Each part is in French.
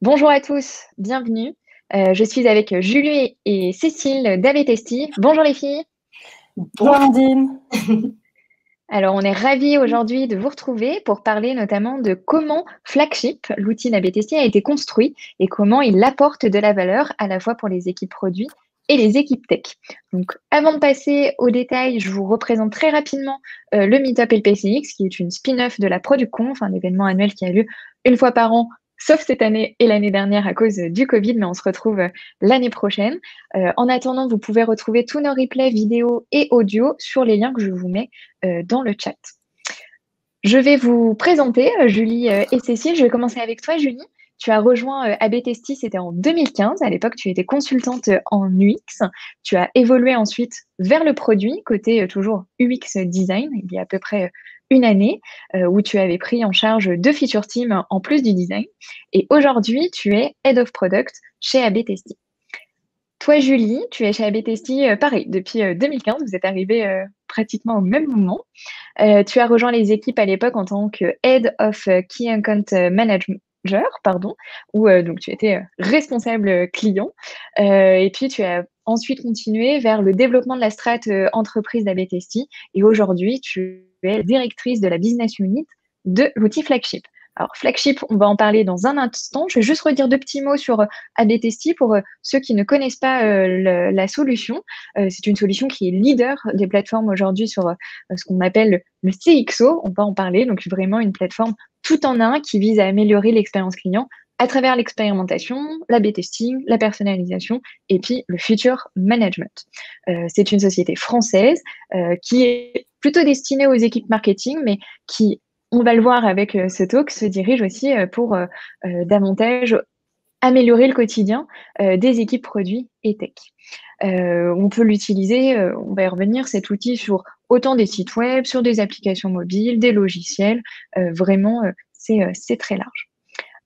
Bonjour à tous, bienvenue. Je suis avec Julie et Cécile d'Avetesti. Bonjour les filles. Bonjour Amandine. Alors, on est ravis aujourd'hui de vous retrouver pour parler notamment de comment Flagship, l'outil d'Avetesti, a été construit et comment il apporte de la valeur à la fois pour les équipes produits et les équipes tech. Donc, avant de passer aux détails, je vous représente très rapidement le Meetup LPCX, qui est une spin-off de la ProductConf, un événement annuel qui a lieu une fois par an, sauf cette année et l'année dernière à cause du Covid, mais on se retrouve l'année prochaine. En attendant, vous pouvez retrouver tous nos replays vidéo et audio sur les liens que je vous mets dans le chat. Je vais vous présenter Julie et Cécile. Je vais commencer avec toi, Julie. Tu as rejoint Avetesti, c'était en 2015. À l'époque, tu étais consultante en UX. Tu as évolué ensuite vers le produit, côté toujours UX design, il y a à peu près une année, où tu avais pris en charge 2 feature teams en plus du design. Et aujourd'hui, tu es Head of Product chez Avetesti. Toi, Julie, tu es chez Avetesti, pareil, depuis 2015. Vous êtes arrivée pratiquement au même moment. Tu as rejoint les équipes à l'époque en tant que Head of Key Account Manager, pardon, où donc tu étais responsable client. Et puis tu as ensuite continué vers le développement de la strate entreprise d'Avetesti. Et aujourd'hui, tu es directrice de la business unit de l'outil Flagship. Alors, Flagship, on va en parler dans un instant. Je vais juste redire 2 petits mots sur Avetesti pour ceux qui ne connaissent pas la solution. C'est une solution qui est leader des plateformes aujourd'hui sur ce qu'on appelle le CXO. On va en parler. Donc, vraiment une plateforme tout en un qui vise à améliorer l'expérience client à travers l'expérimentation, l'A/B testing, la personnalisation et puis le future management. C'est une société française qui est plutôt destinée aux équipes marketing, mais qui, on va le voir avec ce talk, se dirige aussi pour davantage améliorer le quotidien des équipes produits et tech. On peut l'utiliser, on va y revenir, cet outil sur autant des sites web, sur des applications mobiles, des logiciels. Vraiment, c'est très large.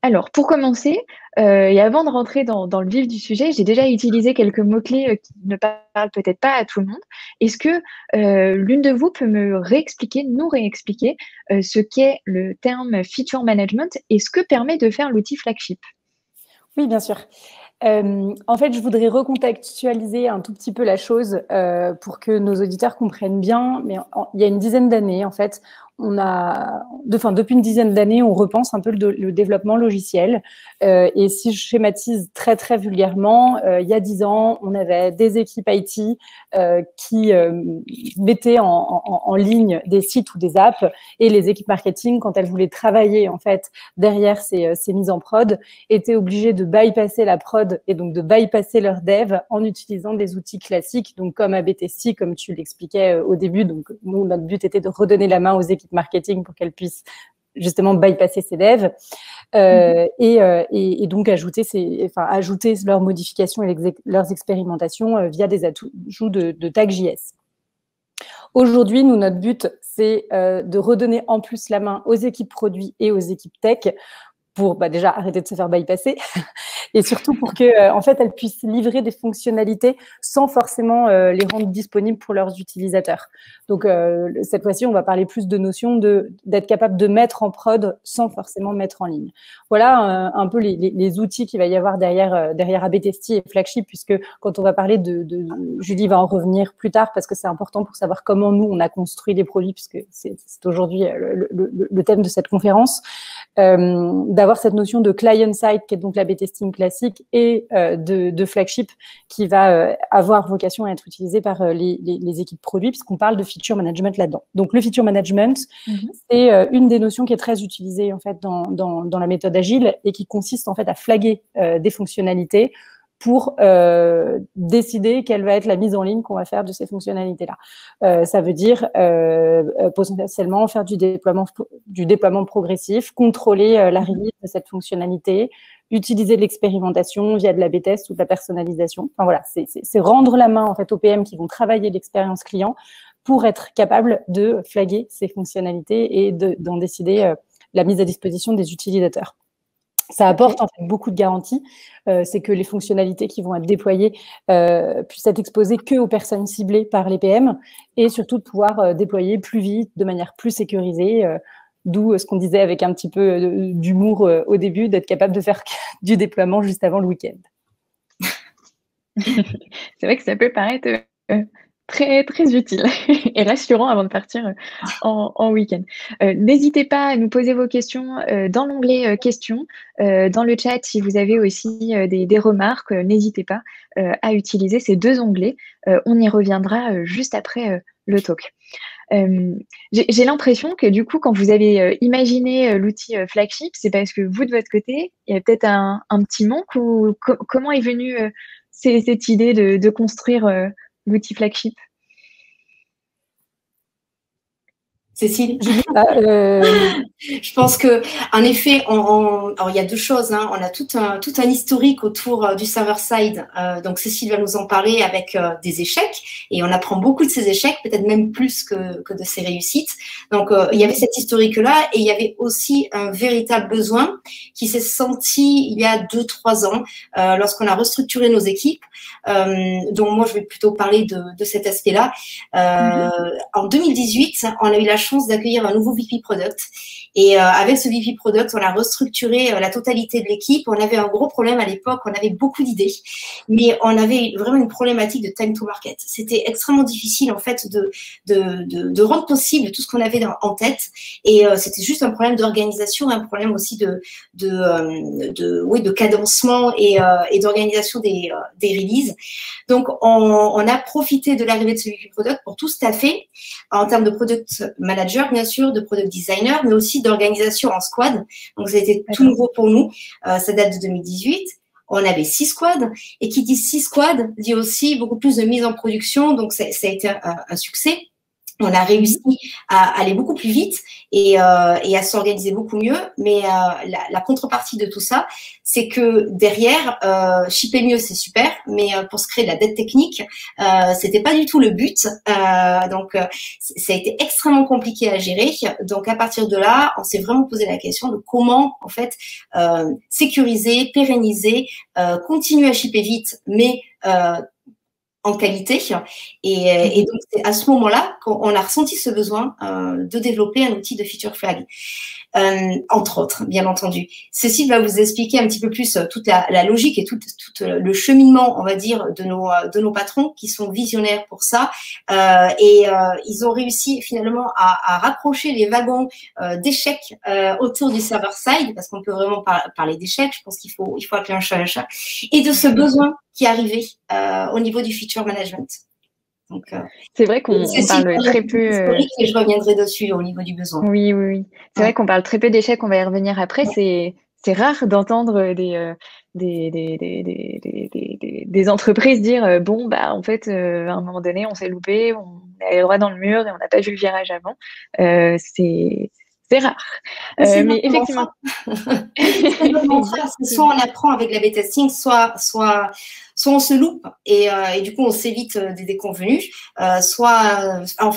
Alors, pour commencer, et avant de rentrer dans le vif du sujet, j'ai déjà utilisé quelques mots-clés qui ne parlent peut-être pas à tout le monde. Est-ce que l'une de vous peut me réexpliquer, nous réexpliquer ce qu'est le terme feature management et ce que permet de faire l'outil Flagship? Oui, bien sûr. En fait, je voudrais recontextualiser un tout petit peu la chose pour que nos auditeurs comprennent bien. Mais il y a une dizaine d'années, en fait, depuis une dizaine d'années, on repense un peu le développement logiciel. Et si je schématise très, très vulgairement, il y a 10 ans, on avait des équipes IT qui mettaient en ligne des sites ou des apps, et les équipes marketing, quand elles voulaient travailler en fait derrière ces mises en prod, étaient obligées de bypasser la prod et donc de bypasser leur dev en utilisant des outils classiques, donc comme Avetesti, comme tu l'expliquais au début. Donc, nous, notre but était de redonner la main aux équipes marketing pour qu'elles puissent justement bypasser ces devs et donc ajouter leurs modifications et leurs expérimentations via des ajouts de tags JS. Aujourd'hui, nous, notre but, c'est de redonner en plus la main aux équipes produits et aux équipes tech pour déjà arrêter de se faire bypasser et surtout pour que en fait elles puissent livrer des fonctionnalités sans forcément les rendre disponibles pour leurs utilisateurs. Donc cette fois-ci, on va parler plus de notion d'être capable de mettre en prod sans forcément mettre en ligne. Voilà un peu les outils qu'il va y avoir derrière Avetesti et Flagship, puisque quand on va parler Julie va en revenir plus tard parce que c'est important pour savoir comment nous on a construit les produits, puisque c'est aujourd'hui le thème de cette conférence. D'avoir cette notion de client-side, qui est donc l'A/B testing classique, et de Flagship, qui va avoir vocation à être utilisé par les équipes produits, puisqu'on parle de feature management là-dedans. Donc, le feature management, c'est une des notions qui est très utilisée en fait dans la méthode agile et qui consiste en fait à flaguer des fonctionnalités pour décider quelle va être la mise en ligne qu'on va faire de ces fonctionnalités-là. Ça veut dire potentiellement faire du déploiement progressif, contrôler la release de cette fonctionnalité, utiliser de l'expérimentation via de l'A/B test ou de la personnalisation. Enfin voilà, c'est rendre la main en fait aux PM qui vont travailler l'expérience client pour être capable de flaguer ces fonctionnalités et d'en décider la mise à disposition des utilisateurs. Ça apporte en fait beaucoup de garanties, c'est que les fonctionnalités qui vont être déployées puissent être exposées que aux personnes ciblées par les PM, et surtout de pouvoir déployer plus vite, de manière plus sécurisée, d'où ce qu'on disait avec un petit peu d'humour au début, d'être capable de faire du déploiement juste avant le week-end. C'est vrai que ça peut paraître très, très utile et rassurant avant de partir en week-end. N'hésitez pas à nous poser vos questions dans l'onglet questions. Dans le chat, si vous avez aussi des remarques, n'hésitez pas à utiliser ces deux onglets. On y reviendra juste après le talk. J'ai l'impression que du coup, quand vous avez imaginé l'outil Flagship, c'est parce que vous, de votre côté, il y a peut-être un petit manque ou comment est venue cette idée de construire l'outil Flagship? Cécile? Je pense que, en effet, alors il y a deux choses. Hein. On a tout un historique autour du server-side. Donc, Cécile va nous en parler avec des échecs. Et on apprend beaucoup de ces échecs, peut-être même plus que de ces réussites. Donc, il y avait cet historique-là. Et il y avait aussi un véritable besoin qui s'est senti il y a 2-3 ans, lorsqu'on a restructuré nos équipes. Donc, moi, je vais plutôt parler de cet aspect-là. En 2018, on a eu la chance d'accueillir un nouveau VP Product. Et avec ce VP Product, on a restructuré la totalité de l'équipe. On avait un gros problème à l'époque, on avait beaucoup d'idées, mais on avait vraiment une problématique de time to market. C'était extrêmement difficile en fait de rendre possible tout ce qu'on avait en tête. Et c'était juste un problème d'organisation, un problème aussi de cadencement et d'organisation des releases. Donc, on a profité de l'arrivée de ce VP Product pour tout staffer en termes de product manager, bien sûr, de product designer, mais aussi d'organisation en squad. Donc, ça a été tout nouveau pour nous. Ça date de 2018. On avait 6 squads. Et qui dit 6 squads dit aussi beaucoup plus de mise en production. Donc, ça a été un succès. On a réussi à aller beaucoup plus vite et à s'organiser beaucoup mieux. Mais la contrepartie de tout ça, c'est que derrière, shipper mieux, c'est super, mais pour se créer de la dette technique, c'était pas du tout le but. Donc, ça a été extrêmement compliqué à gérer. Donc, à partir de là, on s'est vraiment posé la question de comment, en fait, sécuriser, pérenniser, continuer à shipper vite, mais en qualité. Et donc, c'est à ce moment-là qu'on a ressenti ce besoin de développer un outil de feature flag. Entre autres, bien entendu. Cécile va vous expliquer un petit peu plus toute la logique et tout le cheminement, on va dire, de nos patrons qui sont visionnaires pour ça. Ils ont réussi finalement à raccrocher les wagons d'échecs autour du server-side, parce qu'on peut vraiment parler d'échecs. Je pense qu'il faut appeler un chat un chat. Et de ce besoin qui arrivait au niveau du feature management. C'est vrai qu'on parle très peu. Et je reviendrai dessus au niveau du besoin. Oui. C'est vrai qu'on parle très peu d'échecs. On va y revenir après. C'est rare d'entendre des entreprises dire bon bah en fait à un moment donné on s'est loupé, on est allé droit dans le mur et on n'a pas vu le virage avant. C'est rare. Mais effectivement, soit on apprend avec la B-testing, soit on se loupe et du coup on s'évite des déconvenus, soit on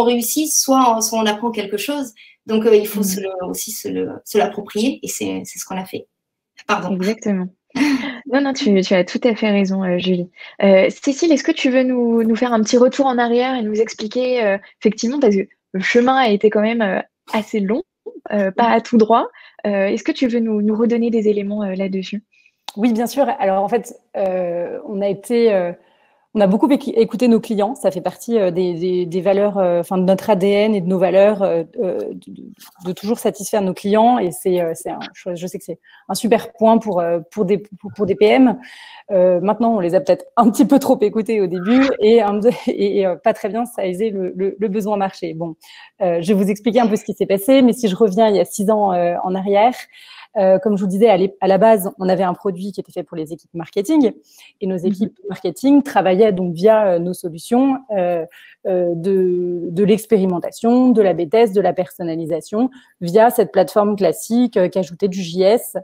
réussit, soit on apprend quelque chose. Donc il faut aussi se l'approprier et c'est ce qu'on a fait. Pardon. Exactement. Non, tu as tout à fait raison, Julie. Cécile, est-ce que tu veux nous faire un petit retour en arrière et nous expliquer effectivement, parce que le chemin a été quand même assez long, pas à tout droit. Est-ce que tu veux nous redonner des éléments là-dessus? Oui, bien sûr. Alors, en fait, on a beaucoup écouté nos clients. Ça fait partie des valeurs, de notre ADN et de nos valeurs, de toujours satisfaire nos clients. Et je sais que c'est un super point pour des PM. Maintenant, on les a peut-être un petit peu trop écoutés au début et pas très bien saisir le besoin marché. Bon, je vais vous expliquer un peu ce qui s'est passé, mais si je reviens il y a 6 ans en arrière, comme je vous disais, à la base, on avait un produit qui était fait pour les équipes marketing et nos équipes marketing travaillaient donc via nos solutions de l'expérimentation, de la B-test, de la personnalisation via cette plateforme classique qui ajoutait du JS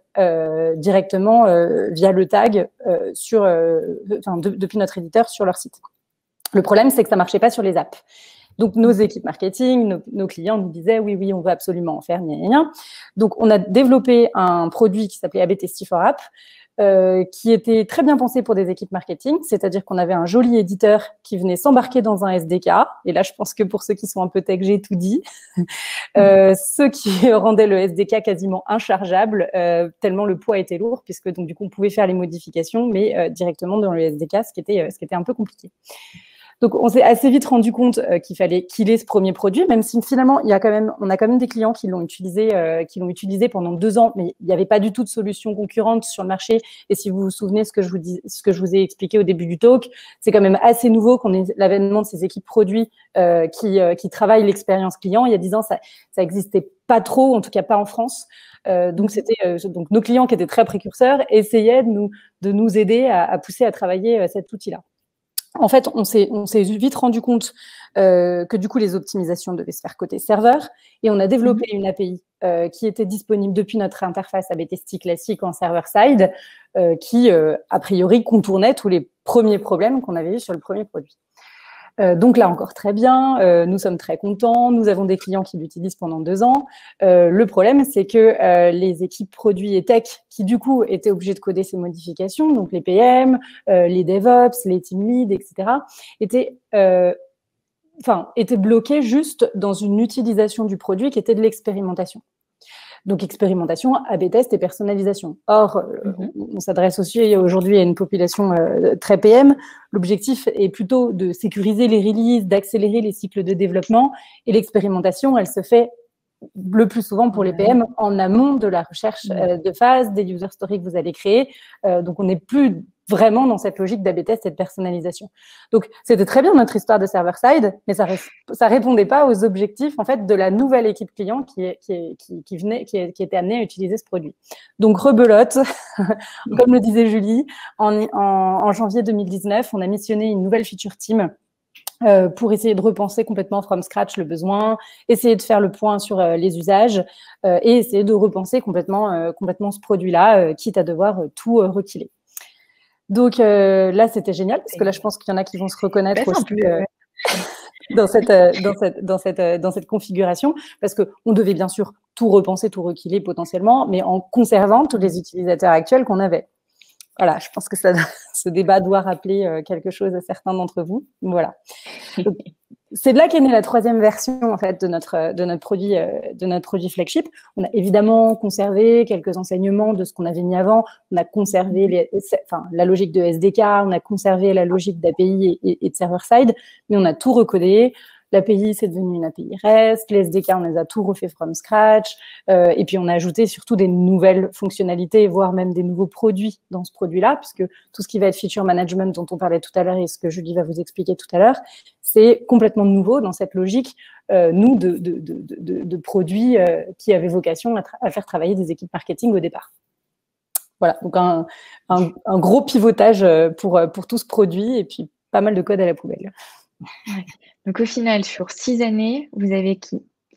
directement via le tag depuis notre éditeur sur leur site. Le problème, c'est que ça marchait pas sur les apps. Donc, nos équipes marketing, nos clients nous disaient, oui, on veut absolument en faire, gna, gna, gna. Donc, on a développé un produit qui s'appelait AB Testy for App, qui était très bien pensé pour des équipes marketing, c'est-à-dire qu'on avait un joli éditeur qui venait s'embarquer dans un SDK. Et là, je pense que pour ceux qui sont un peu tech, j'ai tout dit. Ce qui rendait le SDK quasiment inchargeable, tellement le poids était lourd, puisque donc du coup, on pouvait faire les modifications, mais directement dans le SDK, ce qui était un peu compliqué. Donc, on s'est assez vite rendu compte qu'il fallait killer ce premier produit, même si finalement, on a quand même des clients qui l'ont utilisé pendant 2 ans, mais il n'y avait pas du tout de solution concurrente sur le marché. Et si vous vous souvenez ce que je vous ai expliqué au début du talk, c'est quand même assez nouveau qu'on ait l'avènement de ces équipes produits qui travaillent l'expérience client. Il y a 10 ans, ça existait pas trop, en tout cas pas en France. Donc nos clients qui étaient très précurseurs essayaient de nous aider à pousser à travailler cet outil-là. En fait, on s'est vite rendu compte que du coup, les optimisations devaient se faire côté serveur et on a développé une API qui était disponible depuis notre interface AB Testy classique en server-side qui, a priori, contournait tous les premiers problèmes qu'on avait eu sur le premier produit. Donc là encore très bien, nous sommes très contents, nous avons des clients qui l'utilisent pendant 2 ans. Le problème, c'est que les équipes produits et tech qui du coup étaient obligées de coder ces modifications, donc les PM, les DevOps, les team leads, etc., étaient bloqués juste dans une utilisation du produit qui était de l'expérimentation. Donc, expérimentation, A/B test et personnalisation. Or, on s'adresse aussi aujourd'hui à une population très PM. L'objectif est plutôt de sécuriser les releases, d'accélérer les cycles de développement. Et l'expérimentation, elle se fait le plus souvent pour les PM en amont de la recherche de phase, des user stories que vous allez créer. Donc, on n'est plus vraiment dans cette logique d'A/B test et de personnalisation. Donc, c'était très bien notre histoire de server-side, mais ça répondait pas aux objectifs, en fait, de la nouvelle équipe client qui était amenée à utiliser ce produit. Donc, rebelote, comme le disait Julie, en janvier 2019, on a missionné une nouvelle feature team pour essayer de repenser complètement from scratch le besoin, essayer de faire le point sur les usages et essayer de repenser complètement ce produit-là, quitte à devoir tout rekiller. Donc là, c'était génial parce que là, je pense qu'il y en a qui vont se reconnaître aussi dans cette configuration, parce que on devait bien sûr tout repenser, tout rekiller potentiellement, mais en conservant tous les utilisateurs actuels qu'on avait. Voilà, je pense que ce débat doit rappeler quelque chose à certains d'entre vous. Voilà. Donc, c'est de là qu'est née la 3e version en fait de notre produit flagship. On a évidemment conservé quelques enseignements de ce qu'on avait mis avant. On a conservé la logique de SDK, on a conservé la logique d'API et de server-side, mais on a tout recodé. L'API, c'est devenu une API REST. Les SDK, on les a tout refait from scratch. Et puis, on a ajouté surtout des nouvelles fonctionnalités, voire même des nouveaux produits dans ce produit-là, puisque tout ce qui va être feature management dont on parlait tout à l'heure et ce que Julie va vous expliquer tout à l'heure, c'est complètement nouveau dans cette logique, de produits qui avaient vocation à faire travailler des équipes marketing au départ. Voilà, donc un gros pivotage pour tout ce produit et puis pas mal de code à la poubelle. Ouais. Donc au final, sur 6 années, vous avez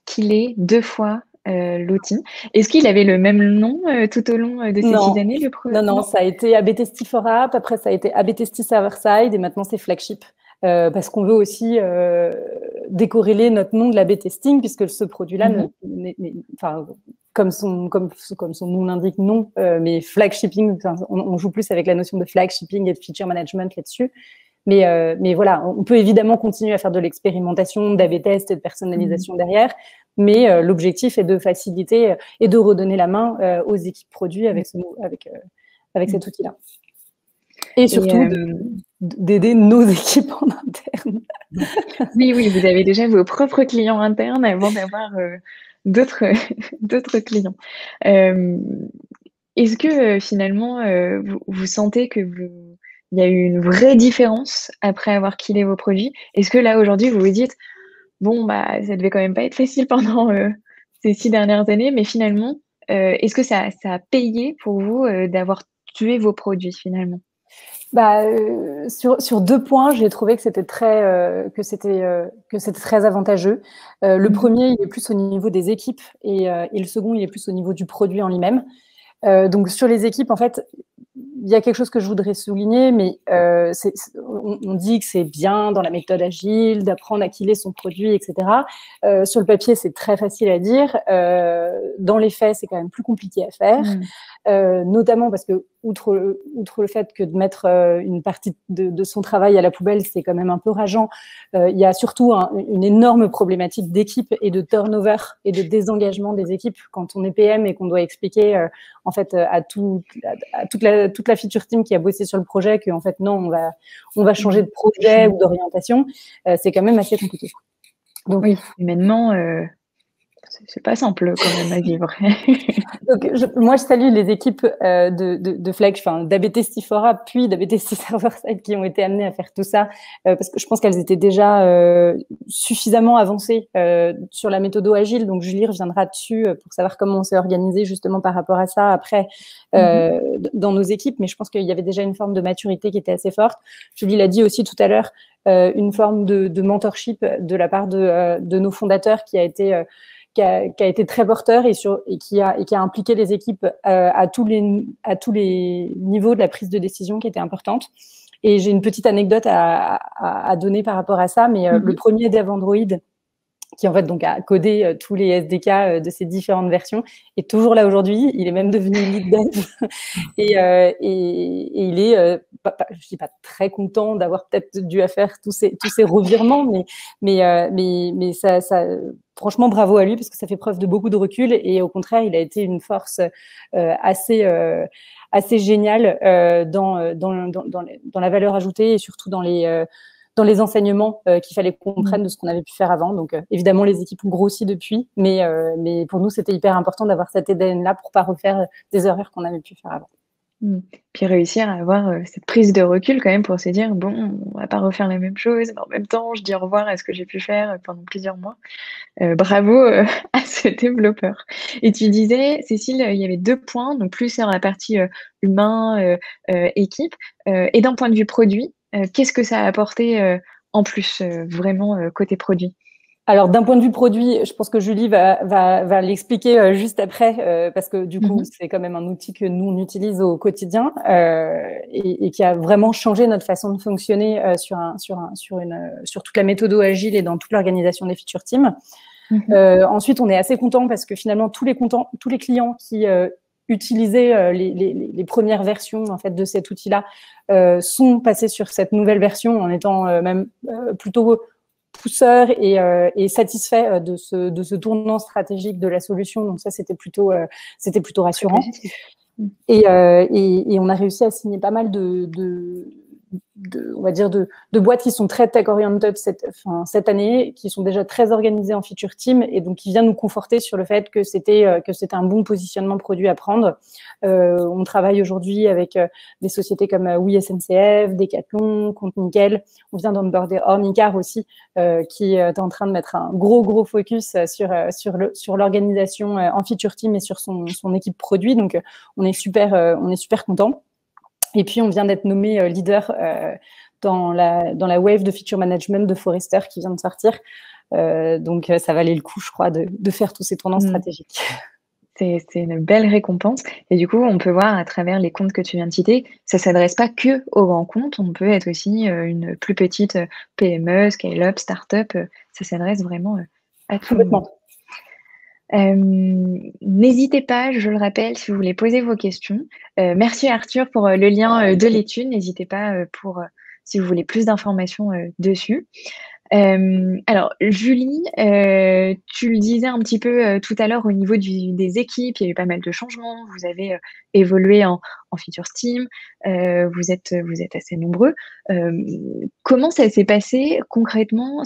killé 2 fois l'outil. Est-ce qu'il avait le même nom tout au long de ces 6 années Non, ça a été AB Testy for App, après ça a été AB Testy Server-Side et maintenant c'est Flagship. Parce qu'on veut aussi décorréler notre nom de l'A/B testing, puisque ce produit-là, comme son nom l'indique, non, mais flagshipping, on joue plus avec la notion de flagshipping et de feature management là-dessus. Mais voilà, on peut évidemment continuer à faire de l'expérimentation, d'A/B test et de personnalisation derrière, mais l'objectif est de faciliter et de redonner la main aux équipes produits avec cet outil-là. Et surtout d'aider nos équipes en interne. Oui, vous avez déjà vos propres clients internes avant d'avoir d'autres clients. Est-ce que finalement, vous sentez que il y a eu une vraie différence après avoir killé vos produits? Est-ce que là, aujourd'hui, vous vous dites, bon, bah, ça devait quand même pas être facile pendant ces 6 dernières années, mais finalement, est-ce que ça a payé pour vous d'avoir tué vos produits finalement? Sur 2 points, j'ai trouvé que c'était très avantageux. Le premier, il est plus au niveau des équipes et le second, il est plus au niveau du produit en lui-même. Donc sur les équipes, en fait, y a quelque chose que je voudrais souligner, mais on dit que c'est bien dans la méthode agile d'apprendre à killer son produit, etc. Sur le papier, c'est très facile à dire. Dans les faits, c'est quand même plus compliqué à faire. Notamment parce que, outre le fait que de mettre une partie de son travail à la poubelle, c'est quand même un peu rageant, il y a surtout une énorme problématique d'équipe et de turnover et de désengagement des équipes quand on est PM et qu'on doit expliquer en fait à toute la feature team qui a bossé sur le projet que en fait non, on va changer de projet ou d'orientation. C'est quand même assez compliqué. Donc, oui, humainement, c'est pas simple quand même à vivre. Donc, moi, je salue les équipes de Flex, enfin d'ABT Stifora, puis d'ABT Server-Side qui ont été amenées à faire tout ça, parce que je pense qu'elles étaient déjà suffisamment avancées sur la méthode agile. Donc, Julie reviendra dessus pour savoir comment on s'est organisé justement par rapport à ça après dans nos équipes. Mais je pense qu'il y avait déjà une forme de maturité qui était assez forte. Julie l'a dit aussi tout à l'heure, une forme de mentorship de la part de nos fondateurs qui a été très porteur et qui a impliqué les équipes à tous les niveaux de la prise de décision qui était importante. Et j'ai une petite anecdote à donner par rapport à ça, mais le premier dev Android qui en fait donc a codé tous les SDK de ces différentes versions, est toujours là aujourd'hui. Il est même devenu lead dev et il est, je dis pas très content d'avoir peut-être dû faire tous ces revirements, mais ça franchement bravo à lui parce que ça fait preuve de beaucoup de recul et au contraire il a été une force assez géniale dans la valeur ajoutée et surtout dans les enseignements qu'il fallait qu'on prenne de ce qu'on avait pu faire avant. Donc, évidemment, les équipes ont grossi depuis, mais pour nous, c'était hyper important d'avoir cet ADN-là pour pas refaire des erreurs qu'on avait pu faire avant. Puis réussir à avoir cette prise de recul quand même pour se dire, bon, on va pas refaire la même chose, mais en même temps, je dis au revoir à ce que j'ai pu faire pendant plusieurs mois. Bravo à ce développeur. Et tu disais, Cécile, il y avait 2 points, donc plus sur la partie humain, équipe, et d'un point de vue produit, qu'est-ce que ça a apporté en plus, vraiment côté produit? Alors, d'un point de vue produit, je pense que Julie va l'expliquer juste après, parce que du coup, c'est quand même un outil que nous, on utilise au quotidien et qui a vraiment changé notre façon de fonctionner sur toute la méthode agile et dans toute l'organisation des feature teams. Ensuite, on est assez content parce que finalement, tous les clients qui utilisaient les premières versions en fait de cet outil-là sont passés sur cette nouvelle version en étant même plutôt pousseurs et satisfaits de ce tournant stratégique de la solution. Donc ça, c'était plutôt rassurant. Et on a réussi à signer pas mal on va dire de boîtes qui sont très tech-oriented cette année, qui sont déjà très organisées en feature team et donc qui vient nous conforter sur le fait que c'était un bon positionnement produit à prendre. On travaille aujourd'hui avec des sociétés comme Oui SNCF, Decathlon, Compte Nickel. On vient d'onboarder Ornicar aussi, qui est en train de mettre un gros focus sur l'organisation en feature team et sur son équipe produit. Donc on est super content. Et puis, on vient d'être nommé leader dans la wave de feature management de Forrester qui vient de sortir. Donc, ça valait le coup, je crois, de faire tous ces tournants stratégiques. C'est une belle récompense. Et du coup, on peut voir à travers les comptes que tu viens de citer, ça ne s'adresse pas que aux grands comptes. On peut être aussi une plus petite PME, scale-up, start-up. Ça s'adresse vraiment à tout le monde. N'hésitez pas, je le rappelle, si vous voulez poser vos questions. Merci Arthur pour le lien de l'étude. N'hésitez pas si vous voulez plus d'informations dessus. Alors, Julie, tu le disais un petit peu tout à l'heure au niveau des équipes, il y a eu pas mal de changements. Vous avez évolué en feature team. Vous êtes assez nombreux. Comment ça s'est passé concrètement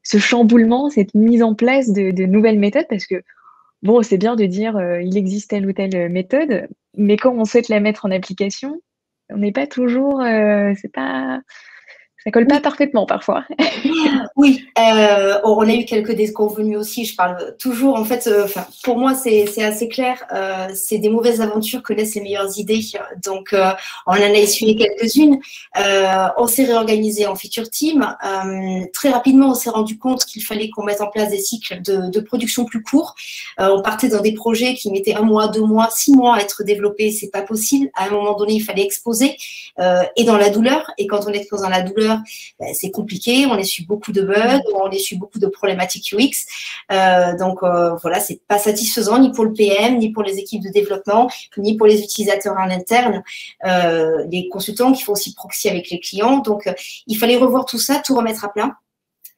ce chamboulement, cette mise en place de nouvelles méthodes, parce que, bon, c'est bien de dire il existe telle ou telle méthode, mais quand on souhaite la mettre en application, on n'est pas toujours, Ça colle pas parfaitement parfois. Oui, on a eu quelques déconvenues aussi. Je parle toujours, en fait, pour moi, c'est assez clair. C'est des mauvaises aventures que laissent les meilleures idées. Donc, on en a essuyé quelques-unes. On s'est réorganisé en feature team. Très rapidement, on s'est rendu compte qu'il fallait qu'on mette en place des cycles de production plus courts. On partait dans des projets qui mettaient 1 mois, 2 mois, 6 mois à être développés. C'est pas possible. À un moment donné, il fallait exposer et dans la douleur. Et quand on expose dans la douleur, c'est compliqué. On essuie beaucoup de bugs, on essuie beaucoup de problématiques UX. Donc, voilà, c'est pas satisfaisant ni pour le PM, ni pour les équipes de développement, ni pour les utilisateurs en interne, les consultants qui font aussi proxy avec les clients. Donc, il fallait revoir tout ça, tout remettre à plat.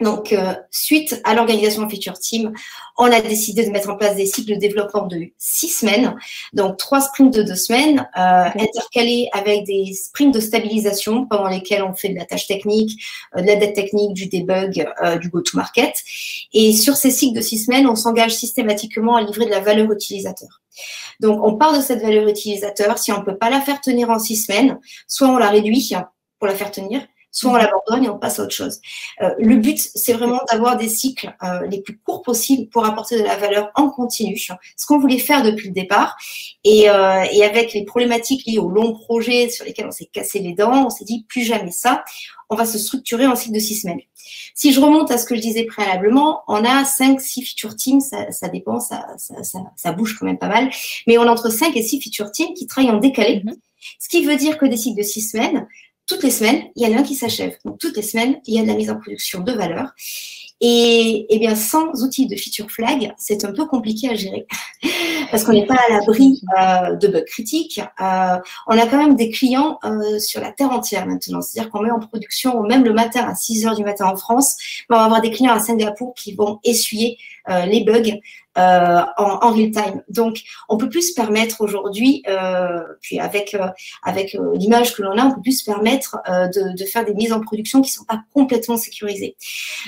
Donc, suite à l'organisation en feature team, on a décidé de mettre en place des cycles de développement de 6 semaines, donc 3 sprints de 2 semaines, intercalés avec des sprints de stabilisation pendant lesquels on fait de la tâche technique, de la dette technique, du debug, du go-to-market. Et sur ces cycles de 6 semaines, on s'engage systématiquement à livrer de la valeur utilisateur. Donc, on part de cette valeur utilisateur. Si on ne peut pas la faire tenir en 6 semaines, soit on la réduit pour la faire tenir, soit on l'abandonne et on passe à autre chose. Le but, c'est vraiment d'avoir des cycles les plus courts possibles pour apporter de la valeur en continu, ce qu'on voulait faire depuis le départ. Et avec les problématiques liées aux longs projets sur lesquels on s'est cassé les dents, on s'est dit plus jamais ça, on va se structurer en cycle de 6 semaines. Si je remonte à ce que je disais préalablement, on a 5-6 feature teams, ça dépend, ça bouge quand même pas mal, mais on a entre 5 et 6 feature teams qui travaillent en décalé, ce qui veut dire que des cycles de 6 semaines, toutes les semaines, il y en a un qui s'achève. Donc, toutes les semaines, il y a de la mise en production de valeur. Et bien, sans outils de feature flag, c'est un peu compliqué à gérer parce qu'on n'est pas à l'abri de bugs critiques. On a quand même des clients sur la terre entière maintenant. C'est-à-dire qu'on met en production, même le matin à 6 heures du matin en France, on va avoir des clients à Singapour qui vont essuyer les bugs en real time. Donc, on peut plus se permettre aujourd'hui, puis avec l'image que l'on a, on peut plus se permettre de faire des mises en production qui ne sont pas complètement sécurisées.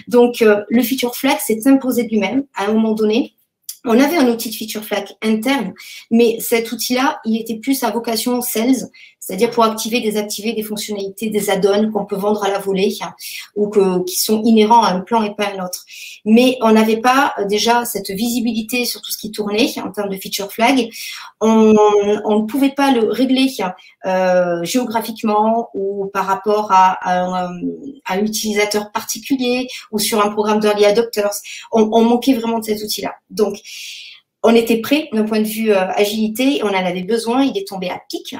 Donc, le feature flag s'est imposé de lui-même à un moment donné. On avait un outil de feature flag interne, mais cet outil-là, il était plus à vocation sales, c'est-à-dire pour désactiver des fonctionnalités, des add-ons qu'on peut vendre à la volée ou qui sont inhérents à un plan et pas à un autre. Mais on n'avait pas déjà cette visibilité sur tout ce qui tournait en termes de feature flag. On ne pouvait pas le régler géographiquement ou par rapport à un utilisateur particulier ou sur un programme d'early adopters. On manquait vraiment de cet outil-là. Donc, on était prêt d'un point de vue agilité, on en avait besoin, il est tombé à pic,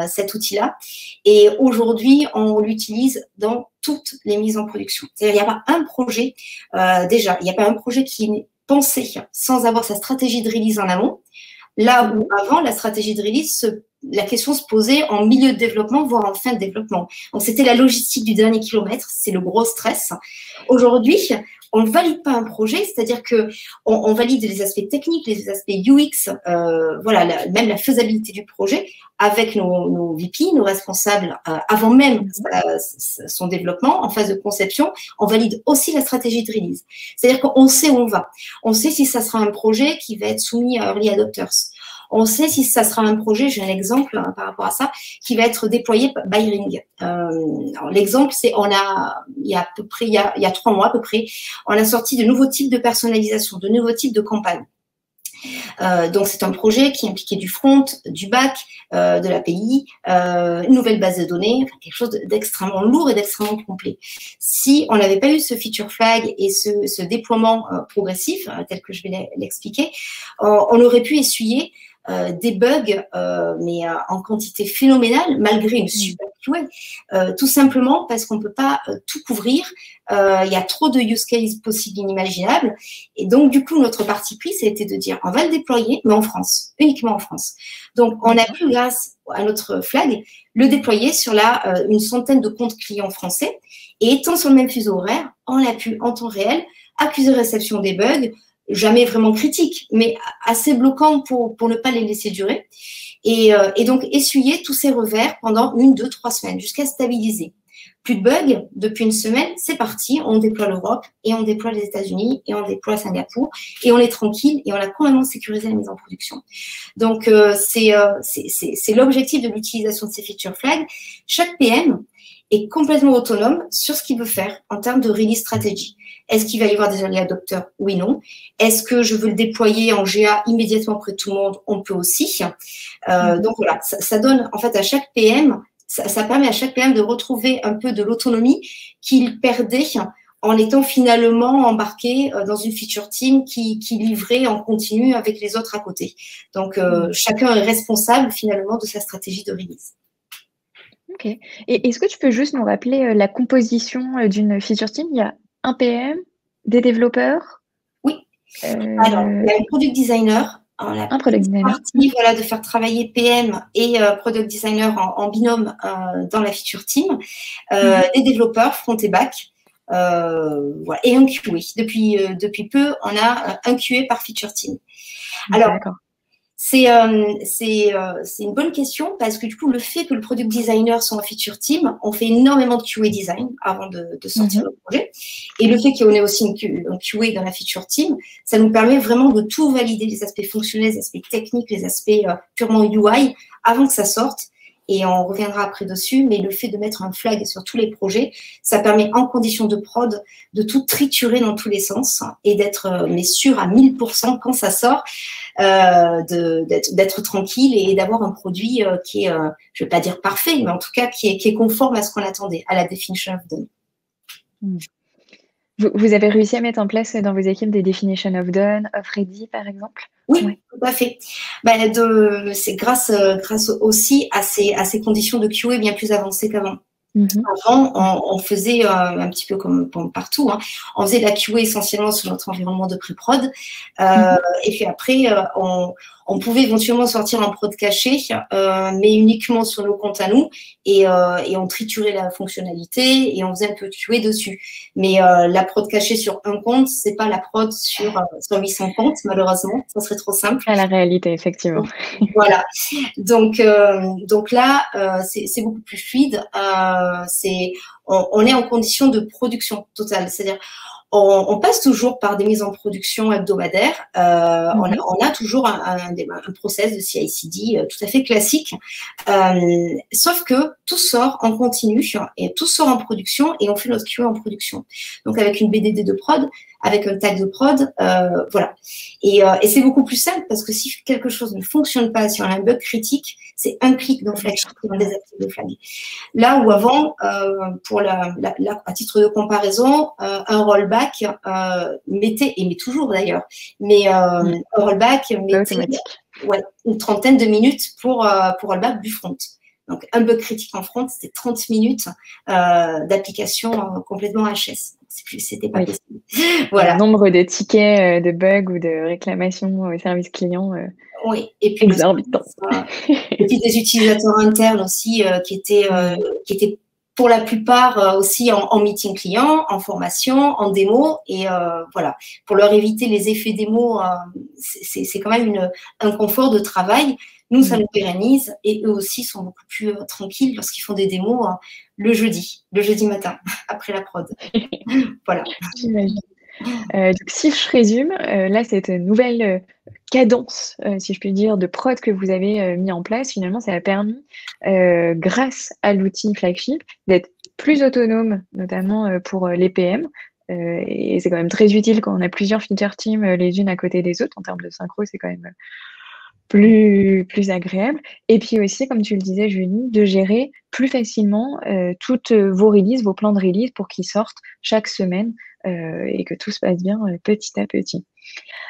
cet outil-là. Et aujourd'hui, on l'utilise dans toutes les mises en production. C'est-à-dire, il n'y a pas un projet, déjà, il n'y a pas un projet qui est pensé sans avoir sa stratégie de release en amont. Là où avant, la stratégie de release, la question se posait en milieu de développement, voire en fin de développement. Donc, c'était la logistique du dernier kilomètre, c'est le gros stress. Aujourd'hui, on ne valide pas un projet, c'est-à-dire que on valide les aspects techniques, les aspects UX, voilà, même la faisabilité du projet avec nos VP, nos responsables, avant même son développement, en phase de conception, on valide aussi la stratégie de release. C'est-à-dire qu'on sait où on va. On sait si ça sera un projet qui va être soumis à early adopters. On sait si ça sera un projet, j'ai un exemple par rapport à ça, qui va être déployé by Ring. L'exemple, c'est il y a 3 mois à peu près, on a sorti de nouveaux types de personnalisation, de nouveaux types de campagnes. Donc, c'est un projet qui impliquait du front, du back, de l'API, une nouvelle base de données, enfin, quelque chose d'extrêmement lourd et d'extrêmement complet. Si on n'avait pas eu ce feature flag et ce déploiement progressif, tel que je vais l'expliquer, on aurait pu essuyer des bugs, mais en quantité phénoménale, malgré une super QA, tout simplement parce qu'on ne peut pas tout couvrir. Il y a trop de use cases possibles inimaginables. Et donc, du coup, notre parti pris, c'était de dire, on va le déployer, mais en France, uniquement en France. Donc, on a pu, grâce à notre flag, le déployer sur une centaine de comptes clients français. Et étant sur le même fuseau horaire, on a pu, en temps réel, accuser réception des bugs, jamais vraiment critique, mais assez bloquant pour ne pas les laisser durer. Et donc, essuyer tous ces revers pendant 1, 2, 3 semaines, jusqu'à stabiliser. Plus de bugs, depuis 1 semaine, c'est parti, on déploie l'Europe, et on déploie les États-Unis, et on déploie Singapour, et on est tranquille, et on a complètement sécurisé la mise en production. Donc, c'est l'objectif de l'utilisation de ces feature flags. Chaque PM est complètement autonome sur ce qu'il veut faire en termes de release stratégie. Est-ce qu'il va y avoir des early adopters? Oui, non. Est-ce que je veux le déployer en GA immédiatement auprès de tout le monde? On peut aussi. Donc voilà, ça donne en fait à chaque PM, ça permet à chaque PM de retrouver un peu de l'autonomie qu'il perdait en étant finalement embarqué dans une feature team qui livrait en continu avec les autres à côté. Donc, chacun est responsable finalement de sa stratégie de release. Ok. Et est-ce que tu peux juste nous rappeler la composition d'une feature team? Il y a un PM, des développeurs? Oui. Alors, il y a un product designer. Un product designer. Partie, voilà, de faire travailler PM et product designer en binôme dans la feature team. Des développeurs front et back. Voilà, et un QA. Depuis peu, on a un QA par feature team. Alors, c'est une bonne question parce que du coup, le fait que le product designer soit en feature team, on fait énormément de QA design avant de sortir le projet. Et le fait qu'on ait aussi un QA dans la feature team, ça nous permet vraiment de tout valider, les aspects fonctionnels, les aspects techniques, les aspects purement UI, avant que ça sorte. Et on reviendra après dessus, mais le fait de mettre un flag sur tous les projets, ça permet en condition de prod de tout triturer dans tous les sens et d'être sûr à 1000% quand ça sort, d'être tranquille et d'avoir un produit qui est, je ne vais pas dire parfait, mais en tout cas qui est conforme à ce qu'on attendait, à la definition of done. Vous avez réussi à mettre en place dans vos équipes des definition of done, of ready, par exemple? Oui, tout à fait. C'est grâce aussi à ces conditions de QA bien plus avancées qu'avant. Avant, on faisait un petit peu comme partout, hein, on faisait de la QA essentiellement sur notre environnement de pré-prod. Et puis après, on pouvait éventuellement sortir un prod caché, mais uniquement sur nos comptes à nous. Et on triturait la fonctionnalité et on faisait un peu de QA dessus. Mais la prod cachée sur un compte, c'est pas la prod sur 800 comptes, malheureusement. Ça serait trop simple. À la réalité, effectivement. Voilà. Donc là, c'est beaucoup plus fluide. On est en condition de production totale. C'est-à-dire, on passe toujours par des mises en production hebdomadaires. On a toujours un process de CI/CD tout à fait classique. Sauf que tout sort en continu et tout sort en production et on fait notre QA en production. Donc, avec une BDD de prod, avec un tag de prod, voilà. Et c'est beaucoup plus simple parce que si quelque chose ne fonctionne pas, si on a un bug critique, c'est un clic dans Flagship qui va désactiver le flag. Là où avant, à titre de comparaison, un rollback mettait, et met toujours d'ailleurs, mais un rollback mettait une trentaine de minutes pour rollback du front. Donc, un bug critique en front, c'était 30 minutes d'application complètement HS. C'était pas possible. Voilà. Le nombre de tickets de bugs ou de réclamations au service client. Oui, et puis exorbitant. Et puis des utilisateurs internes aussi qui étaient pour la plupart aussi en meeting client, en formation, en démo. Et voilà, pour leur éviter les effets démo, c'est quand même un confort de travail. Nous, ça nous pérennise et eux aussi sont beaucoup plus tranquilles lorsqu'ils font des démos le jeudi matin, après la prod. Voilà. J'imagine. Donc, si je résume, là, cette nouvelle cadence, si je puis dire, de prod que vous avez mis en place, finalement, ça a permis, grâce à l'outil Flagship, d'être plus autonome, notamment pour les PM. Et c'est quand même très utile quand on a plusieurs feature teams les unes à côté des autres. En termes de synchro, c'est quand même plus agréable. Et puis aussi, comme tu le disais, Julie, de gérer plus facilement toutes vos releases, vos plans de release pour qu'ils sortent chaque semaine et que tout se passe bien petit à petit.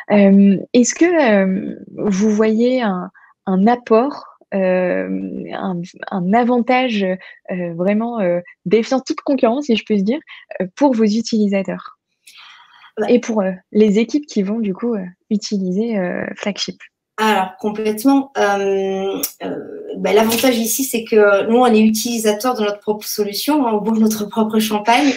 Est-ce que vous voyez un apport, un avantage vraiment défiant toute concurrence, si je peux dire, pour vos utilisateurs et pour les équipes qui vont du coup utiliser Flagship? Alors, complètement. L'avantage ici, c'est que nous, on est utilisateurs de notre propre solution, on boit notre propre champagne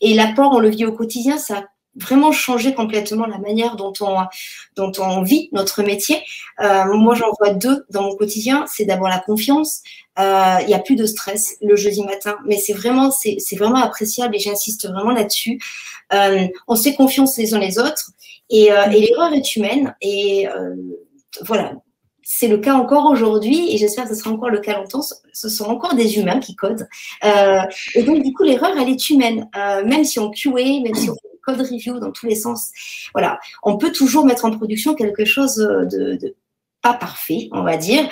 et l'apport, on le vit au quotidien, ça a vraiment changé complètement la manière dont on vit notre métier. Moi, j'en vois deux dans mon quotidien. C'est d'abord la confiance. Il n'y a plus de stress le jeudi matin, mais c'est vraiment appréciable et j'insiste vraiment là-dessus. On se fait confiance les uns les autres et l'erreur est humaine et voilà. c'est le cas encore aujourd'hui et j'espère que ce sera encore le cas longtemps. Ce sont encore des humains qui codent. Et donc, du coup, l'erreur, elle est humaine. Même si on QA, même si on fait code review dans tous les sens, voilà, on peut toujours mettre en production quelque chose de pas parfait, on va dire.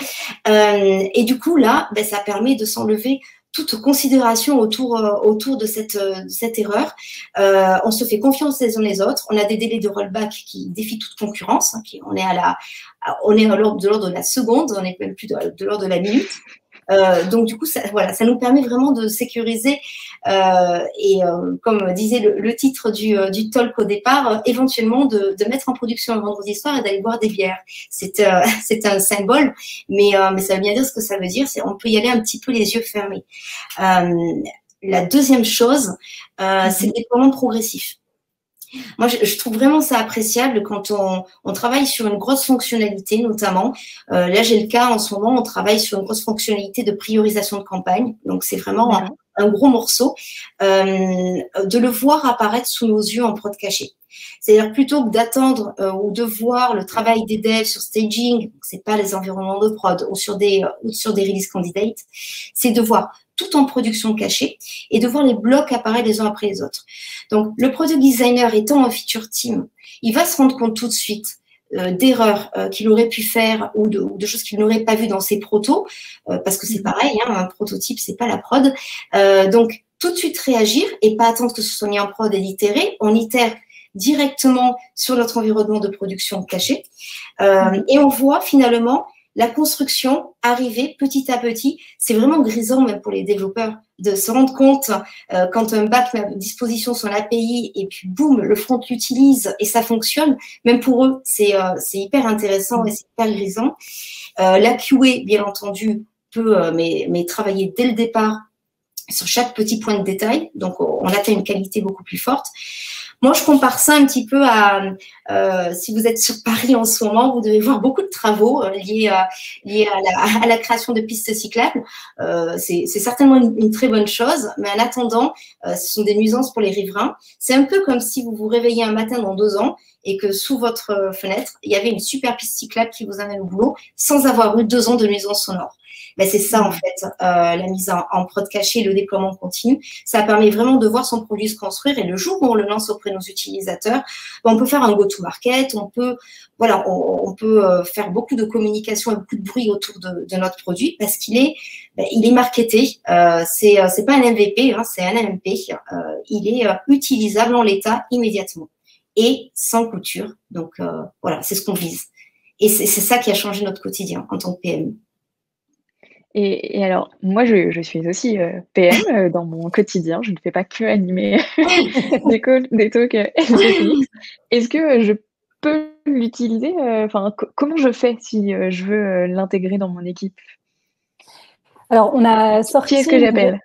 Et du coup, là, ben, ça permet de s'enlever toute considération autour de cette erreur. On se fait confiance les uns les autres. On a des délais de rollback qui défient toute concurrence. Hein, on est de l'ordre de la seconde, on n'est même plus de l'ordre de la minute. Donc du coup, voilà, ça nous permet vraiment de sécuriser comme disait le titre du talk au départ, éventuellement de mettre en production un vendredi soir et d'aller boire des bières. C'est un symbole, mais ça veut bien dire ce que ça veut dire. C'est on peut y aller un petit peu les yeux fermés. La deuxième chose, c'est le déploiement progressif. Moi, je trouve vraiment ça appréciable quand on travaille sur une grosse fonctionnalité, notamment. Là, j'ai le cas en ce moment, on travaille sur une grosse fonctionnalité de priorisation de campagne. Donc, c'est vraiment un gros morceau. De le voir apparaître sous nos yeux en prod caché. C'est-à-dire plutôt que d'attendre ou de voir le travail des devs sur staging, c'est pas les environnements de prod ou sur des release candidates, c'est de voir tout en production cachée et de voir les blocs apparaître les uns après les autres. Donc, le product designer étant un feature team, il va se rendre compte tout de suite d'erreurs qu'il aurait pu faire ou de choses qu'il n'aurait pas vues dans ses protos, parce que c'est pareil, hein, un prototype, c'est pas la prod. Donc, tout de suite réagir et pas attendre que ce soit mis en prod et itérer. On itère directement sur notre environnement de production caché. Et on voit finalement la construction arriver petit à petit. C'est vraiment grisant même pour les développeurs de se rendre compte quand un back met à disposition son API et puis boum, le front l'utilise et ça fonctionne. Même pour eux, c'est hyper intéressant et c'est hyper grisant. La QA, bien entendu, peut mais travailler dès le départ sur chaque petit point de détail. Donc, on atteint une qualité beaucoup plus forte. Moi, je compare ça un petit peu à, si vous êtes sur Paris en ce moment, vous devez voir beaucoup de travaux liés à la création de pistes cyclables. C'est certainement une très bonne chose, mais en attendant, ce sont des nuisances pour les riverains. C'est un peu comme si vous vous réveillez un matin dans 2 ans et que sous votre fenêtre, il y avait une super piste cyclable qui vous amène au boulot sans avoir eu 2 ans de nuisances sonores. Ben, c'est ça, en fait, la mise en prod caché, le déploiement continu. Ça permet vraiment de voir son produit se construire et le jour où on le lance auprès de nos utilisateurs, ben, on peut faire un go-to-market, on peut faire beaucoup de communication et beaucoup de bruit autour de notre produit parce qu'il est marketé. C'est pas un MVP, hein, c'est un MMP. Il est utilisable en l'état immédiatement et sans couture. Donc, voilà, c'est ce qu'on vise. Et c'est ça qui a changé notre quotidien en tant que PME. Et alors, moi, je suis aussi PM dans mon quotidien. Je ne fais pas que animer des talks SGPX. Est-ce que je peux l'utiliser? Comment je fais si je veux l'intégrer dans mon équipe? Alors, on a sorti… Qui est-ce que j'appelle?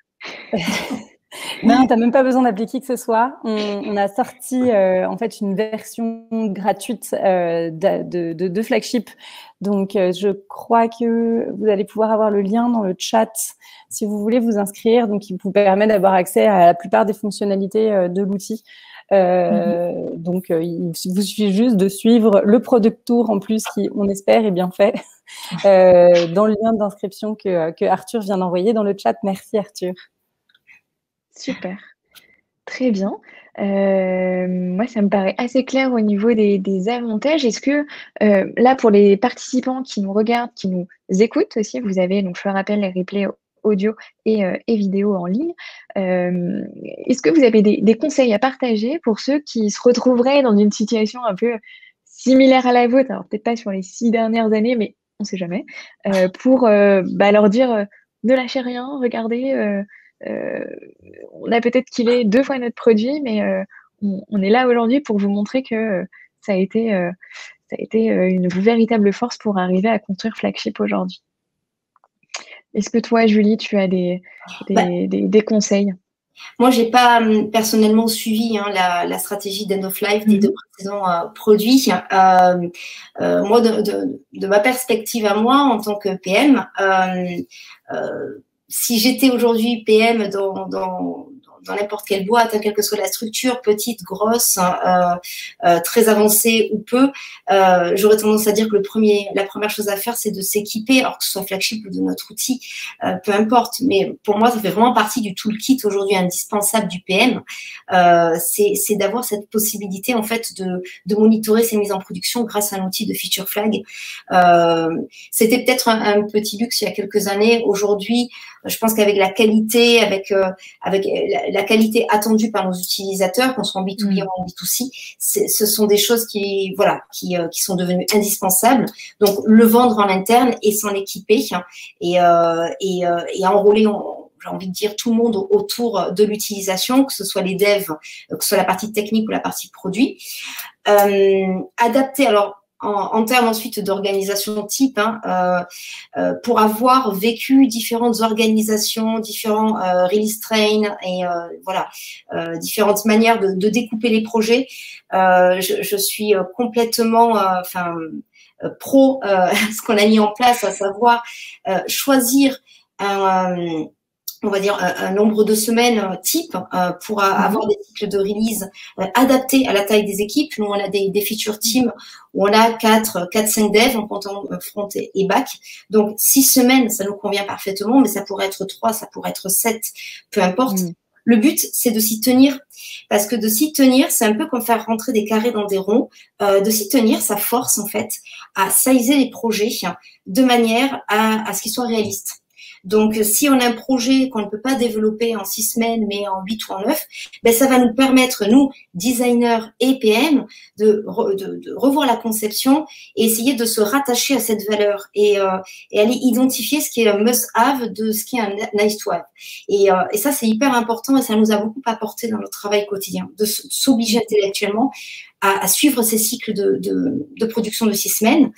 Non, tu n'as même pas besoin d'appeler qui que ce soit. On a sorti en fait une version gratuite de Flagship. Donc, je crois que vous allez pouvoir avoir le lien dans le chat si vous voulez vous inscrire. Donc, il vous permet d'avoir accès à la plupart des fonctionnalités de l'outil. Donc, il vous suffit juste de suivre le Product Tour en plus qui, on espère, est bien fait dans le lien d'inscription que Arthur vient d'envoyer dans le chat. Merci Arthur. Super, très bien. Moi, ça me paraît assez clair au niveau des avantages. Est-ce que là, pour les participants qui nous regardent, qui nous écoutent aussi, vous avez, donc je le rappelle, les replays audio et vidéo en ligne. Est-ce que vous avez des conseils à partager pour ceux qui se retrouveraient dans une situation un peu similaire à la vôtre, alors peut-être pas sur les 6 dernières années, mais on ne sait jamais, pour leur dire ne lâchez rien, regardez, on a peut-être killé 2 fois notre produit, mais on est là aujourd'hui pour vous montrer que ça a été une véritable force pour arriver à construire Flagship aujourd'hui. Est-ce que toi, Julie, tu as des conseils? Moi, j'ai pas personnellement suivi la stratégie d'end of life des 2 précédents produits. Moi, de ma perspective à moi, en tant que PM, si j'étais aujourd'hui PM dans dans n'importe quelle boîte, hein, quelle que soit la structure, petite, grosse, très avancée ou peu, j'aurais tendance à dire que la première chose à faire, c'est de s'équiper, alors que ce soit flagship ou de notre outil, peu importe. Mais pour moi, ça fait vraiment partie du toolkit aujourd'hui indispensable du PM. C'est d'avoir cette possibilité en fait de monitorer ces mises en production grâce à un outil de feature flag. C'était peut-être un petit luxe il y a quelques années. Aujourd'hui, je pense qu'avec la qualité, avec la qualité attendue par nos utilisateurs, qu'on soit en B2B ou en B2C, ce sont des choses qui sont devenues indispensables. Donc, le vendre en interne et s'en équiper et enrôler, j'ai envie de dire, tout le monde autour de l'utilisation, que ce soit les devs, que ce soit la partie technique ou la partie produit. Adapter, alors, en termes ensuite d'organisation type, pour avoir vécu différentes organisations, différents release trains et différentes manières de découper les projets, je suis complètement pro ce qu'on a mis en place, à savoir choisir on va dire un nombre de semaines type pour avoir des cycles de release adaptés à la taille des équipes. Nous, on a des feature teams où on a 4-5 devs en comptant front et back. Donc, 6 semaines, ça nous convient parfaitement, mais ça pourrait être 3, ça pourrait être 7, peu importe. Le but, c'est de s'y tenir, parce que de s'y tenir, c'est un peu comme faire rentrer des carrés dans des ronds. De s'y tenir, ça force en fait à sizer les projets de manière à ce qu'ils soient réalistes. Donc, si on a un projet qu'on ne peut pas développer en 6 semaines, mais en 8 ou en 9, ben, ça va nous permettre, nous, designers et PM, de revoir la conception et essayer de se rattacher à cette valeur et aller identifier ce qui est un must-have de ce qui est un nice-to-have. Et ça, c'est hyper important et ça nous a beaucoup apporté dans notre travail quotidien, de s'obliger intellectuellement à suivre ces cycles de production de 6 semaines.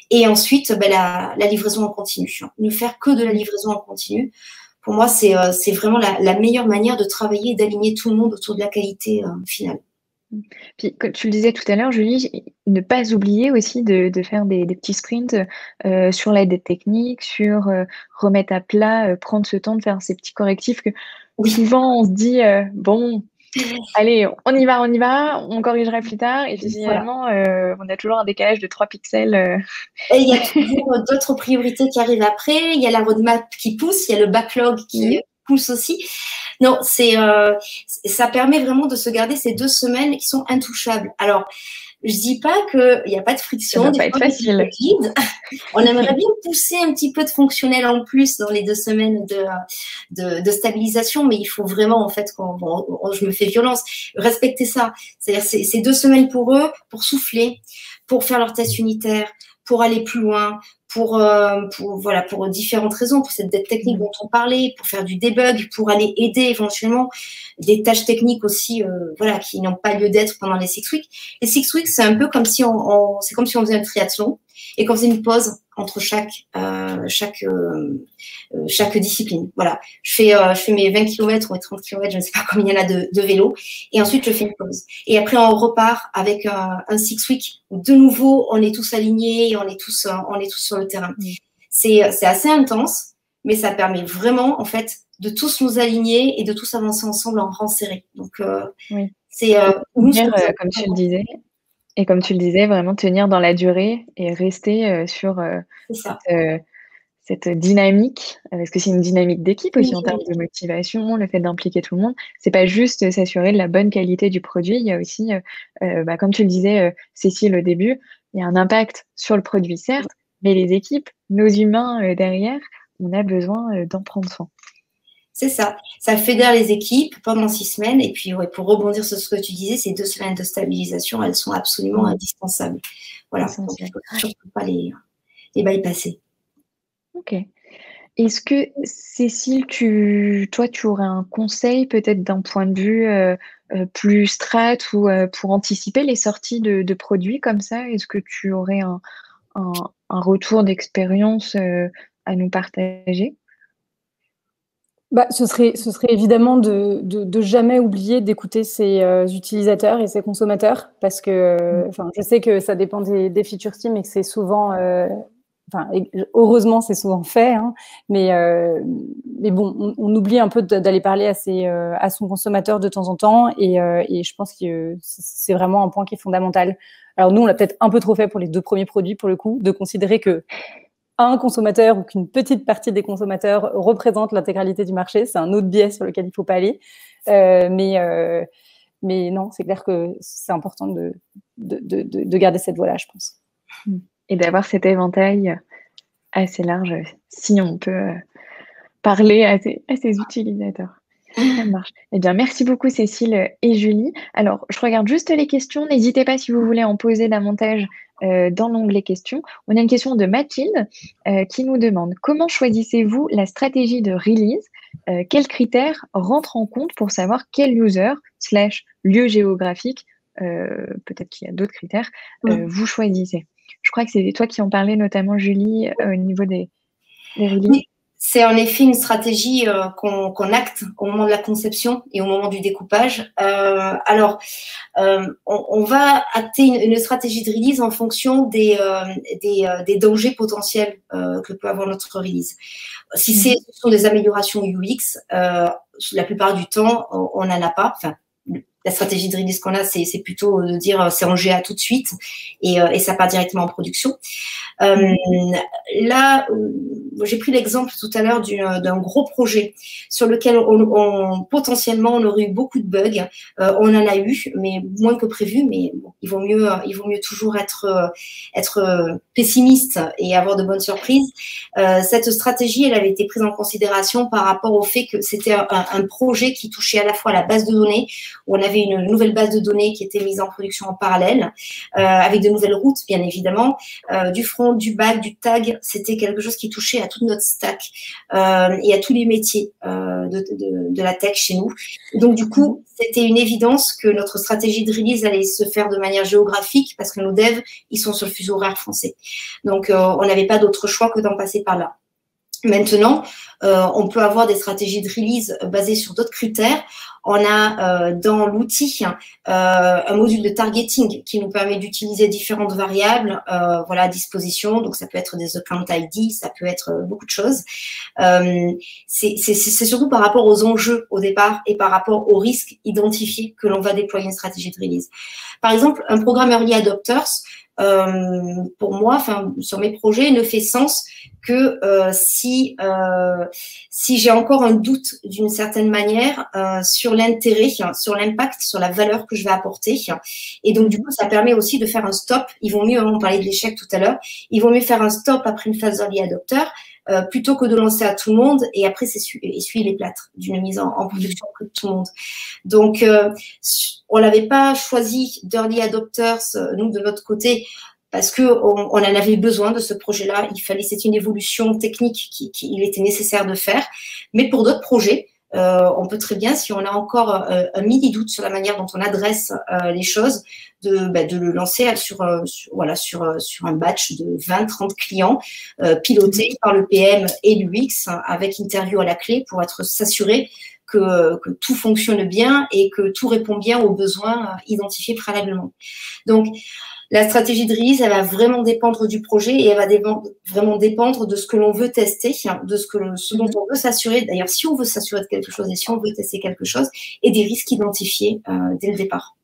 Et ensuite, la livraison en continu. Ne faire que de la livraison en continu, pour moi, c'est vraiment la meilleure manière de travailler et d'aligner tout le monde autour de la qualité finale. Puis, comme tu le disais tout à l'heure, Julie, ne pas oublier aussi de faire des petits sprints sur l'aide technique, sur remettre à plat, prendre ce temps de faire ces petits correctifs que souvent on se dit, bon, allez, on y va, on corrigera plus tard. Et puis finalement, on a toujours un décalage de 3 pixels. Et il y a toujours d'autres priorités qui arrivent après. Il y a la roadmap qui pousse, il y a le backlog qui pousse aussi. Non, ça permet vraiment de se garder ces 2 semaines qui sont intouchables. Alors, je dis pas qu'il n'y a pas de friction. Ça va pas être facile. On aimerait bien pousser un petit peu de fonctionnel en plus dans les 2 semaines de stabilisation, mais il faut vraiment, en fait, je me fais violence, respecter ça. C'est-à-dire, c'est 2 semaines pour eux, pour souffler, pour faire leur test unitaire, pour aller plus loin, pour différentes raisons, pour cette dette technique dont on parlait, pour faire du debug, pour aller aider éventuellement des tâches techniques aussi, qui n'ont pas lieu d'être pendant les 6 weeks. Les 6 weeks, c'est un peu comme si on faisait un triathlon et qu'on faisait une pause entre chaque discipline. Voilà. Je fais mes 20 km ou mes 30 km, je ne sais pas combien il y en a de vélo, et ensuite je fais une pause. Et après, on repart avec un 6 week où de nouveau, on est tous alignés et on est tous sur le terrain. C'est assez intense, mais ça permet vraiment, en fait, de tous nous aligner et de tous avancer ensemble en rang serré. Donc, c'est comme tu le disais. Et comme tu le disais, vraiment tenir dans la durée et rester sur cette dynamique, parce que c'est une dynamique d'équipe aussi en termes de motivation, le fait d'impliquer tout le monde. C'est pas juste s'assurer de la bonne qualité du produit, il y a aussi, comme tu le disais, Cécile, au début, il y a un impact sur le produit, certes, mais les équipes, nos humains derrière, on a besoin d'en prendre soin. C'est ça. Ça fédère les équipes pendant 6 semaines. Et puis, pour rebondir sur ce que tu disais, ces 2 semaines de stabilisation, elles sont absolument indispensables. Voilà. Donc, il ne faut surtout pas les bypasser. Ok. Est-ce que, Cécile, toi, tu aurais un conseil peut-être d'un point de vue plus strat ou pour anticiper les sorties de produits comme ça? Est-ce que tu aurais un retour d'expérience à nous partager? Ce serait évidemment de jamais oublier d'écouter ses utilisateurs et ses consommateurs, parce que je sais que ça dépend des feature teams et que c'est souvent enfin, heureusement, c'est souvent fait, hein, mais bon, on oublie un peu d'aller parler à son consommateur de temps en temps, et je pense que c'est vraiment un point qui est fondamental. Alors nous, on l'a peut-être un peu trop fait pour les 2 premiers produits, pour le coup, de considérer que un consommateur ou qu'une petite partie des consommateurs représente l'intégralité du marché. C'est un autre biais sur lequel il ne faut pas aller. Mais non, c'est clair que c'est important de garder cette voie-là, je pense. Et d'avoir cet éventail assez large, si on peut parler à ses utilisateurs. Ça marche. Eh bien, merci beaucoup Cécile et Julie. Alors, je regarde juste les questions. N'hésitez pas si vous voulez en poser davantage dans l'onglet questions. On a une question de Mathilde qui nous demande: comment choisissez-vous la stratégie de release? Quels critères rentrent en compte pour savoir quel user / lieu géographique, peut-être qu'il y a d'autres critères, vous choisissez? Je crois que c'est toi qui en parlais notamment, Julie, au niveau des releases. Oui. C'est en effet une stratégie qu'on acte au moment de la conception et au moment du découpage. On va acter une stratégie de release en fonction des dangers potentiels que peut avoir notre release. Si ce sont des améliorations UX, la plupart du temps, on n'en a pas. Enfin, la stratégie de release qu'on a, c'est plutôt de dire c'est en GA tout de suite et ça part directement en production. Là, j'ai pris l'exemple tout à l'heure d'un gros projet sur lequel potentiellement on aurait eu beaucoup de bugs. On en a eu, mais moins que prévu. Mais bon, il vaut mieux toujours être pessimiste et avoir de bonnes surprises. Cette stratégie, elle avait été prise en considération par rapport au fait que c'était un projet qui touchait à la fois la base de données, où on avait une nouvelle base de données qui était mise en production en parallèle, avec de nouvelles routes, bien évidemment, du front, du back, du tag. C'était quelque chose qui touchait à toute notre stack et à tous les métiers de la tech chez nous. Donc, du coup, c'était une évidence que notre stratégie de release allait se faire de manière géographique parce que nos devs, ils sont sur le fuseau horaire français. Donc, on n'avait pas d'autre choix que d'en passer par là. Maintenant, on peut avoir des stratégies de release basées sur d'autres critères. On a dans l'outil un module de targeting qui nous permet d'utiliser différentes variables à disposition. Donc, ça peut être des account ID, ça peut être beaucoup de choses. C'est surtout par rapport aux enjeux au départ et par rapport aux risques identifiés que l'on va déployer une stratégie de release. Par exemple, un programme Early Adopters, pour moi, sur mes projets, ne fait sens que si j'ai encore un doute d'une certaine manière sur l'intérêt, sur l'impact, sur la valeur que je vais apporter. Et donc, du coup, ça permet aussi de faire un stop. Il vaut mieux, on parlait de l'échec tout à l'heure, il vaut mieux faire un stop après une phase d'early adopter plutôt que de lancer à tout le monde et après essuyer les plâtres d'une mise en production auprès de tout le monde. Donc, on n'avait pas choisi d'early adopters, nous, de notre côté, parce qu'on en avait besoin de ce projet-là. C'est une évolution technique qu'il était nécessaire de faire. Mais pour d'autres projets, on peut très bien, si on a encore un mini-doute sur la manière dont on adresse les choses, de le lancer sur un batch de 20-30 clients pilotés par le PM et l'UX avec interview à la clé pour s'assurer que tout fonctionne bien et que tout répond bien aux besoins identifiés préalablement. Donc, la stratégie de release, elle va vraiment dépendre du projet et elle va vraiment dépendre de ce que l'on veut tester, de ce dont on veut s'assurer. D'ailleurs, si on veut s'assurer de quelque chose et si on veut tester quelque chose, et des risques identifiés dès le départ.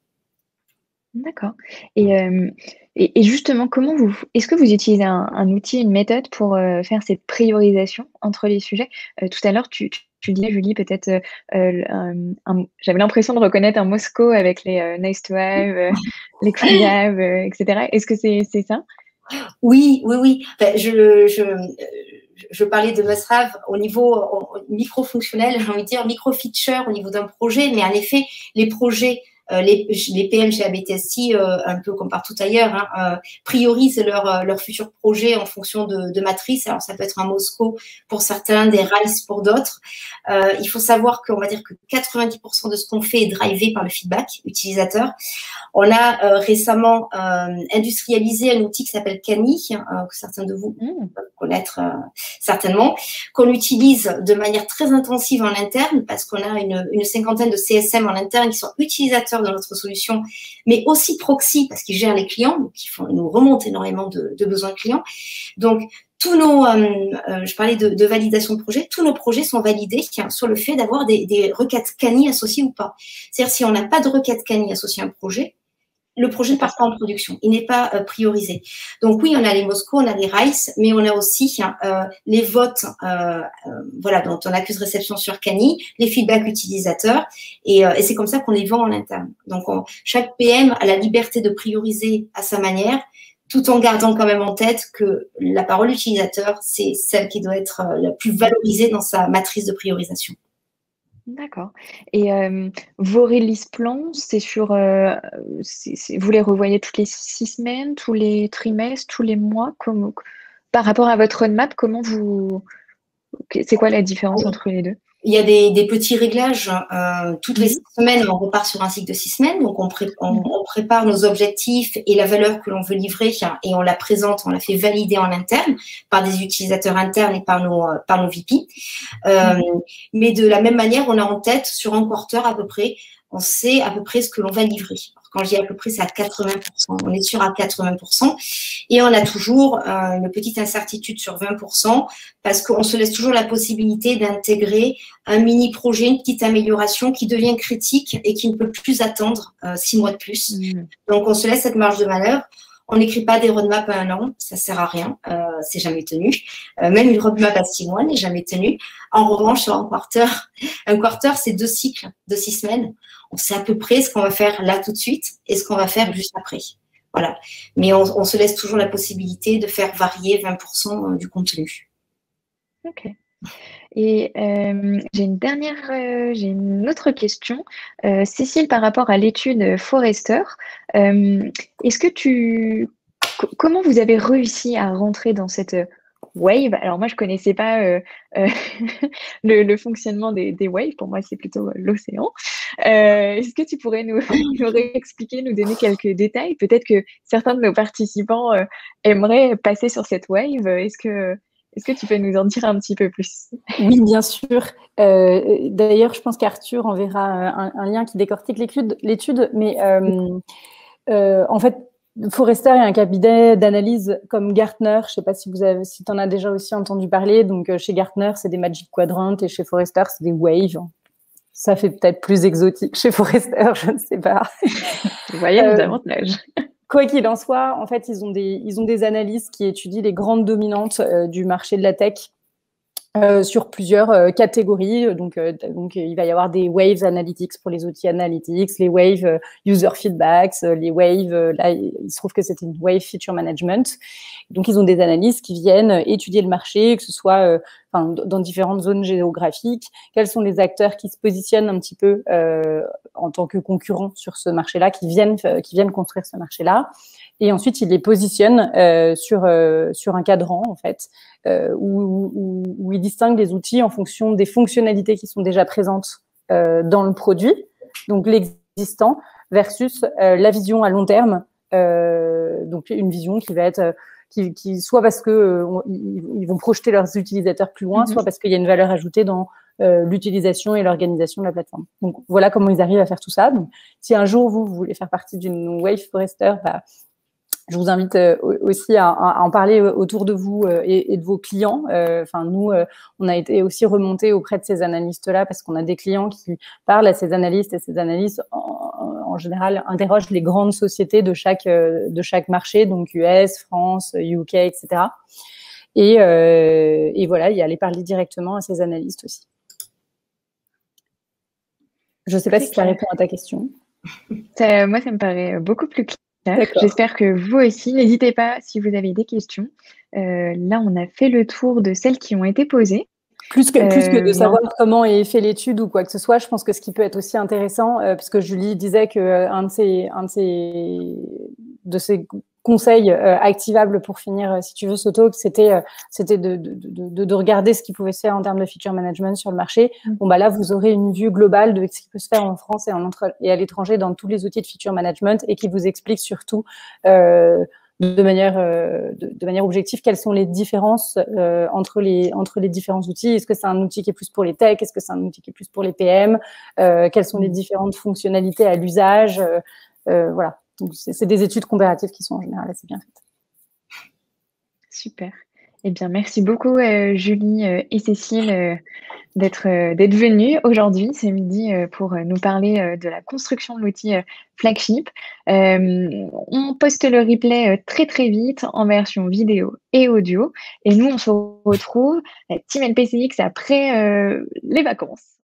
D'accord. Et justement, est-ce que vous utilisez un outil, une méthode pour faire cette priorisation entre les sujets? Tout à l'heure, tu disais, Julie, peut-être, j'avais l'impression de reconnaître un Moscow avec les nice to have, les could have, etc. Est-ce que c'est ça? Oui. Enfin, je parlais de must have au niveau micro-fonctionnel, j'ai envie de dire micro-feature au niveau d'un projet, mais en effet, les projets, les PM chez ABTSI, un peu comme partout ailleurs, priorisent leur futur projet en fonction de matrices. Alors, ça peut être un Moscow pour certains, des RICE pour d'autres. Il faut savoir qu'on va dire que 90% de ce qu'on fait est drivé par le feedback utilisateur. On a récemment industrialisé un outil qui s'appelle Cani, que certains de vous peuvent connaître certainement, qu'on utilise de manière très intensive en interne parce qu'on a une cinquantaine de CSM en interne qui sont utilisateurs de notre solution, mais aussi proxy parce qu'ils gèrent les clients, donc ils nous remontent énormément de besoins clients. Donc, tous nos, je parlais de validation de projet, tous nos projets sont validés sur le fait d'avoir des requêtes CANI associées ou pas. C'est-à-dire, si on n'a pas de requête CANI associée à un projet, le projet ne part pas en production, il n'est pas priorisé. Donc oui, on a les Moscow, on a les RICE, mais on a aussi les votes voilà, dont on accuse réception sur CANI, les feedbacks utilisateurs, et c'est comme ça qu'on les vend en interne. Donc chaque PM a la liberté de prioriser à sa manière, tout en gardant quand même en tête que la parole utilisateur, c'est celle qui doit être la plus valorisée dans sa matrice de priorisation. D'accord. Et vos release plans, c'est sur, vous les revoyez toutes les 6 semaines, tous les trimestres, tous les mois, par rapport à votre roadmap, c'est quoi la différence entre les deux? Il y a des petits réglages. Toutes les 6 semaines, on repart sur un cycle de 6 semaines. Donc, on prépare nos objectifs et la valeur que l'on veut livrer et on la présente, on la fait valider en interne par des utilisateurs internes et par nos VP. Mais de la même manière, on a en tête sur un quarter à peu près, on sait à peu près ce que l'on va livrer. Quand je dis à peu près, c'est à 80%. On est sûr à 80%. Et on a toujours une petite incertitude sur 20% parce qu'on se laisse toujours la possibilité d'intégrer un mini-projet, une petite amélioration qui devient critique et qui ne peut plus attendre 6 mois de plus. Donc, on se laisse cette marge de manœuvre. On n'écrit pas des roadmaps à 1 an, ça sert à rien, c'est jamais tenu. Même une roadmap à 6 mois n'est jamais tenue. En revanche, sur un quarter, c'est 2 cycles de 6 semaines. On sait à peu près ce qu'on va faire là tout de suite et ce qu'on va faire juste après. Voilà. Mais on se laisse toujours la possibilité de faire varier 20% du contenu. Ok. Et j'ai une autre question. Cécile, par rapport à l'étude Forrester, comment vous avez réussi à rentrer dans cette wave? Alors moi, je connaissais pas le fonctionnement des waves. Pour moi, c'est plutôt l'océan. Est-ce que tu pourrais nous réexpliquer, nous donner quelques détails? Peut-être que certains de nos participants aimeraient passer sur cette wave. Est-ce que tu peux nous en dire un petit peu plus? Oui, bien sûr. D'ailleurs, je pense qu'Arthur enverra un lien qui décortique l'étude. Mais en fait, Forrester est un cabinet d'analyse comme Gartner. Je ne sais pas si tu en as déjà aussi entendu parler. Donc, chez Gartner, c'est des Magic Quadrant et chez Forrester, c'est des Waves. Ça fait peut-être plus exotique chez Forrester, je ne sais pas. Vous voyez les avantages. Quoi qu'il en soit, en fait, ils ont des analyses qui étudient les grandes dominantes du marché de la tech sur plusieurs catégories. Donc, il va y avoir des Waves Analytics pour les outils Analytics, les Waves User Feedbacks, les Waves, là, il se trouve que c'est une Wave Feature Management. Donc, ils ont des analyses qui viennent étudier le marché, que ce soit dans différentes zones géographiques, quels sont les acteurs qui se positionnent un petit peu en tant que concurrents sur ce marché-là, qui viennent construire ce marché-là. Et ensuite, ils les positionnent sur un cadran, en fait, où ils distinguent les outils en fonction des fonctionnalités qui sont déjà présentes dans le produit, donc l'existant, versus la vision à long terme, donc une vision qui va être qui soit parce que ils vont projeter leurs utilisateurs plus loin, soit parce qu'il y a une valeur ajoutée dans l'utilisation et l'organisation de la plateforme. Donc voilà comment ils arrivent à faire tout ça. Donc, si un jour vous voulez faire partie d'une Wave Forrester, je vous invite aussi à en parler autour de vous et de vos clients. Nous, on a été aussi remontés auprès de ces analystes-là parce qu'on a des clients qui parlent à ces analystes et ces analystes, en général, interrogent les grandes sociétés de chaque marché, donc US, France, UK, etc. Et voilà, y aller parler directement à ces analystes aussi. Je ne sais pas si ça répond à ta question. Moi, ça me paraît beaucoup plus clair. J'espère que vous aussi. N'hésitez pas si vous avez des questions. Là, on a fait le tour de celles qui ont été posées. Plus que de savoir comment est fait l'étude ou quoi que ce soit, je pense que ce qui peut être aussi intéressant, puisque Julie disait que un de ces conseils activables pour finir, si tu veux, ce talk, c'était de regarder ce qui pouvait se faire en termes de feature management sur le marché. Bon, là, vous aurez une vue globale de ce qui peut se faire en France et à l'étranger dans tous les outils de feature management et qui vous explique surtout de manière objective, quelles sont les différences entre les différents outils. Est-ce que c'est un outil qui est plus pour les tech? Est-ce que c'est un outil qui est plus pour les PM? Quelles sont les différentes fonctionnalités à l'usage? Voilà. Donc, c'est des études comparatives qui sont en général assez bien faites. Super. Eh bien, merci beaucoup, Julie et Cécile, d'être venues aujourd'hui, ce midi, pour nous parler de la construction de l'outil Flagship. On poste le replay très très vite en version vidéo et audio. Et nous, on se retrouve, Team LPCX, après les vacances.